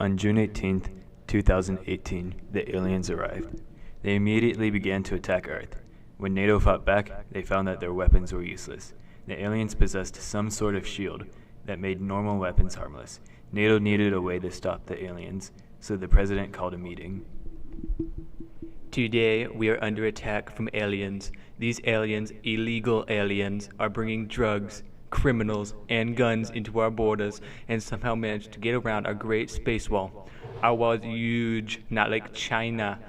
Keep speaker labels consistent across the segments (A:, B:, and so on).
A: On June 18th, 2018, the aliens arrived. They immediately began to attack Earth. When NATO fought back, they found that their weapons were useless. The aliens possessed some sort of shield that made normal weapons harmless. NATO needed a way to stop the aliens, so the president called a meeting.
B: Today, we are under attack from aliens. These aliens, illegal aliens, are bringing drugs, criminals, and guns into our borders and somehow managed to get around our great space wall. Our wall is huge, not like China.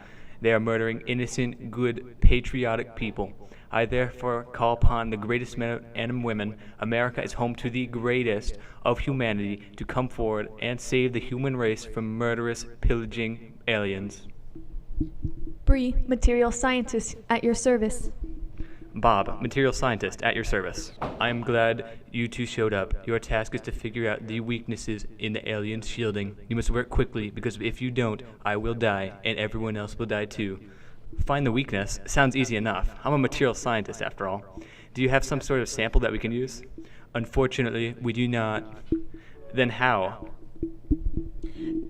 B: They are murdering innocent, good, patriotic people. I therefore call upon the greatest men and women. America is home to the greatest of humanity to come forward and save the human race from murderous, pillaging aliens.
C: Bree, material scientist, at your service.
B: Bob, material scientist, at your service. I am glad you two showed up. Your task is to figure out the weaknesses in the alien shielding. You must work quickly, because if you don't, I will die, and everyone else will die too. Find the weakness? Sounds easy enough. I'm a material scientist, after all. Do you have some sort of sample that we can use? Unfortunately, we do not. Then how?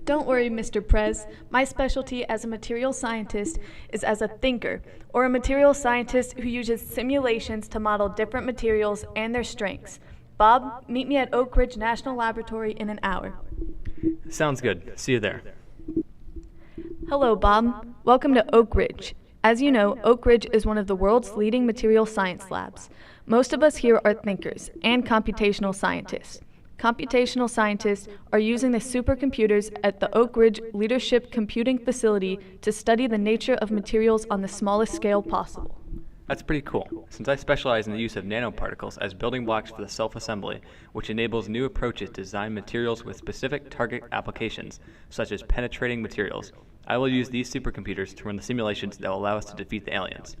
C: Don't worry, Mr. Prez. My specialty as a material scientist is as a thinker, or a material scientist who uses simulations to model different materials and their strengths. Bob, meet me at Oak Ridge National Laboratory in an hour.
B: Sounds good. See you there.
C: Hello, Bob. Welcome to Oak Ridge. As you know, Oak Ridge is one of the world's leading material science labs. Most of us here are thinkers and computational scientists. Computational scientists are using the supercomputers at the Oak Ridge Leadership Computing Facility to study the nature of materials on the smallest scale possible.
B: That's pretty cool, since I specialize in the use of nanoparticles as building blocks for the self-assembly, which enables new approaches to design materials with specific target applications, such as penetrating materials. I will use these supercomputers to run the simulations that will allow us to defeat the aliens.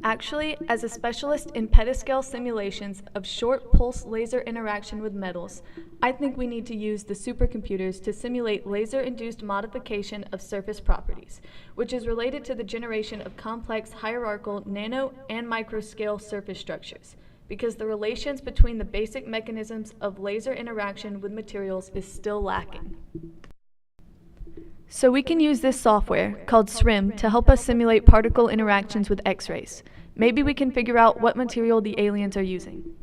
C: Actually, as a specialist in petascale simulations of short pulse laser interaction with metals, I think we need to use the supercomputers to simulate laser-induced modification of surface properties, which is related to the generation of complex hierarchical nano and microscale surface structures, because the relations between the basic mechanisms of laser interaction with materials is still lacking. So we can use this software, called SRIM, to help us simulate particle interactions with X-rays. Maybe we can figure out what material the aliens are using.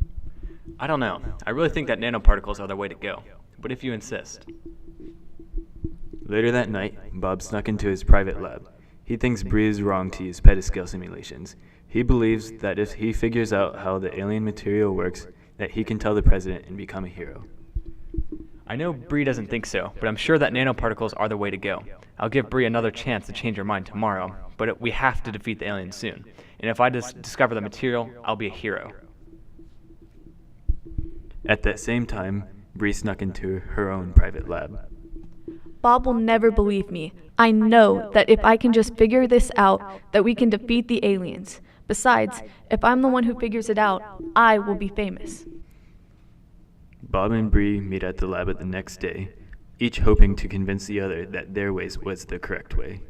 B: I don't know. I really think that nanoparticles are the way to go. But if you insist.
A: Later that night, Bob snuck into his private lab. He thinks Bree is wrong to use petascale simulations. He believes that if he figures out how the alien material works, that he can tell the president and become a hero.
B: I know Bree doesn't think so, but I'm sure that nanoparticles are the way to go. I'll give Bree another chance to change her mind tomorrow, but we have to defeat the aliens soon. And if I discover the material, I'll be a hero.
A: At that same time, Bree snuck into her own private lab.
C: Bob will never believe me. I know that if I can just figure this out, that we can defeat the aliens. Besides, if I'm the one who figures it out, I will be famous.
A: Bob and Bree meet at the lab the next day, each hoping to convince the other that their way was the correct way.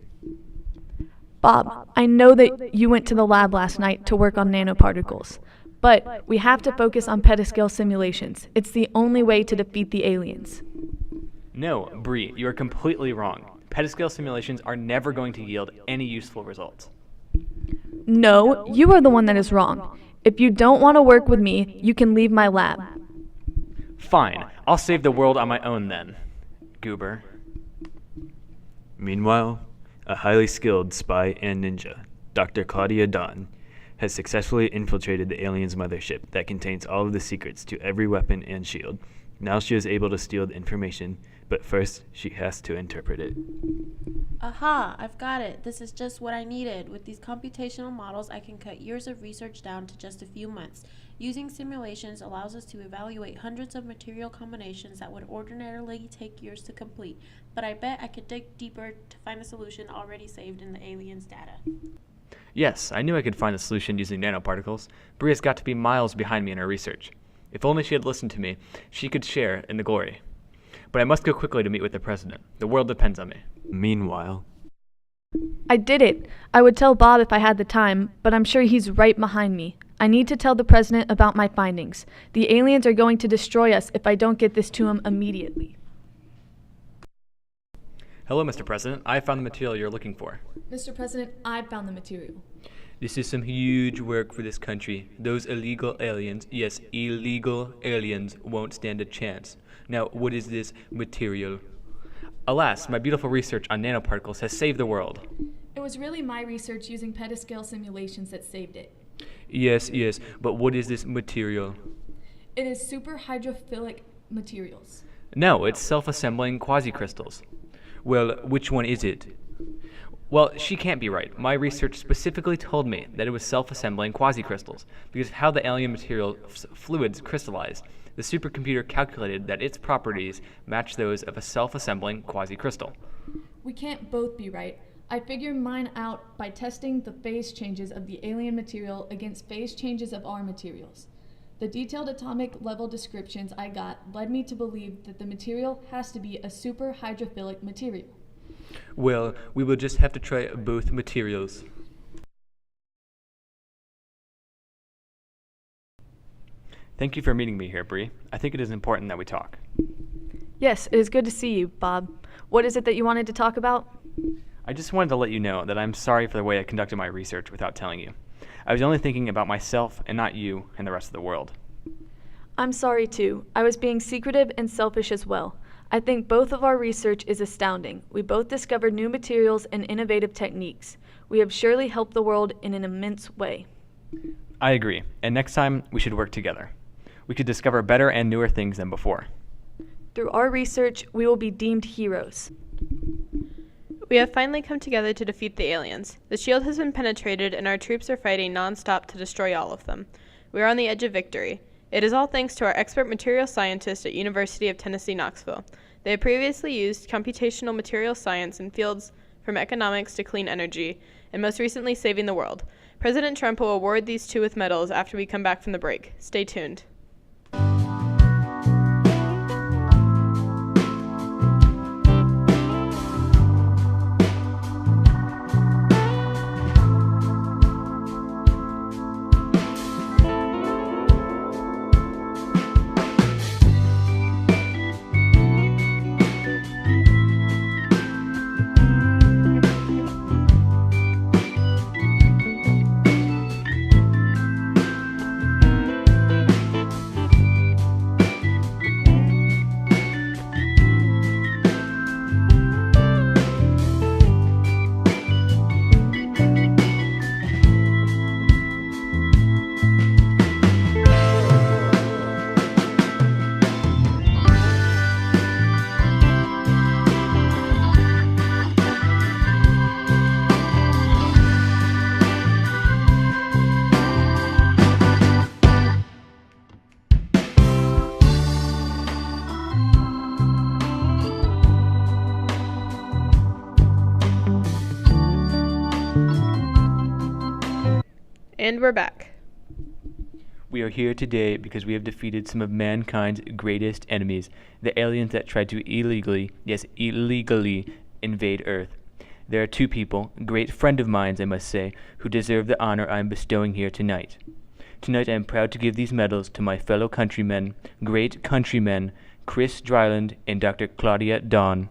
C: Bob, I know that you went to the lab last night to work on nanoparticles, but we have to focus on petascale simulations. It's the only way to defeat the aliens.
B: No, Bree, you are completely wrong. Petascale simulations are never going to yield any useful results.
C: No, you are the one that is wrong. If you don't want to work with me, you can leave my lab.
B: Fine, I'll save the world on my own then, goober.
A: Meanwhile, a highly skilled spy and ninja, Dr. Claudia Dawn, has successfully infiltrated the aliens' mothership that contains all of the secrets to every weapon and shield. Now she is able to steal the information, but first she has to interpret it.
D: Aha, I've got it. This is just what I needed. With these computational models, I can cut years of research down to just a few months. Using simulations allows us to evaluate hundreds of material combinations that would ordinarily take years to complete, but I bet I could dig deeper to find a solution already saved in the aliens' data.
B: Yes, I knew I could find a solution using nanoparticles. Bree has got to be miles behind me in her research. If only she had listened to me, she could share in the glory. But I must go quickly to meet with the president. The world depends on me.
A: Meanwhile,
C: I did it. I would tell Bob if I had the time, but I'm sure he's right behind me. I need to tell the president about my findings. The aliens are going to destroy us if I don't get this to him immediately.
B: Hello, Mr. President. I found the material you're looking for.
C: Mr. President, I found the material.
B: This is some huge work for this country. Those illegal aliens, yes, illegal aliens, won't stand a chance. Now, what is this material? Alas, my beautiful research on nanoparticles has saved the world.
C: It was really my research using petascale simulations that saved it.
B: Yes, but what is this material?
C: It is super hydrophilic materials.
B: No, it's self-assembling quasicrystals. Well, which one is it? Well, she can't be right. My research specifically told me that it was self-assembling quasicrystals because of how the alien material fluids crystallized. The supercomputer calculated that its properties match those of a self-assembling quasicrystal.
C: We can't both be right. I figured mine out by testing the phase changes of the alien material against phase changes of our materials. The detailed atomic level descriptions I got led me to believe that the material has to be a super hydrophilic material.
B: Well, we will just have to try both materials. Thank you for meeting me here, Bree. I think it is important that we talk.
C: Yes, it is good to see you, Bob. What is it that you wanted to talk about?
B: I just wanted to let you know that I'm sorry for the way I conducted my research without telling you. I was only thinking about myself and not you and the rest of the world.
C: I'm sorry too. I was being secretive and selfish as well. I think both of our research is astounding. We both discovered new materials and innovative techniques. We have surely helped the world in an immense way.
B: I agree, and next time we should work together. We could discover better and newer things than before.
C: Through our research, we will be deemed heroes.
E: We have finally come together to defeat the aliens. The shield has been penetrated and our troops are fighting non-stop to destroy all of them. We are on the edge of victory. It is all thanks to our expert material scientists at University of Tennessee, Knoxville. They have previously used computational material science in fields from economics to clean energy, and most recently saving the world. President Trump will award these two with medals after we come back from the break. Stay tuned. And we're back.
B: We are here today because we have defeated some of mankind's greatest enemies, the aliens that tried to illegally invade Earth. There are two people, a great friend of mine, I must say, who deserve the honor I am bestowing here tonight. Tonight I am proud to give these medals to my fellow countrymen, great countrymen, Chris Dryland and Dr. Claudia Dawn.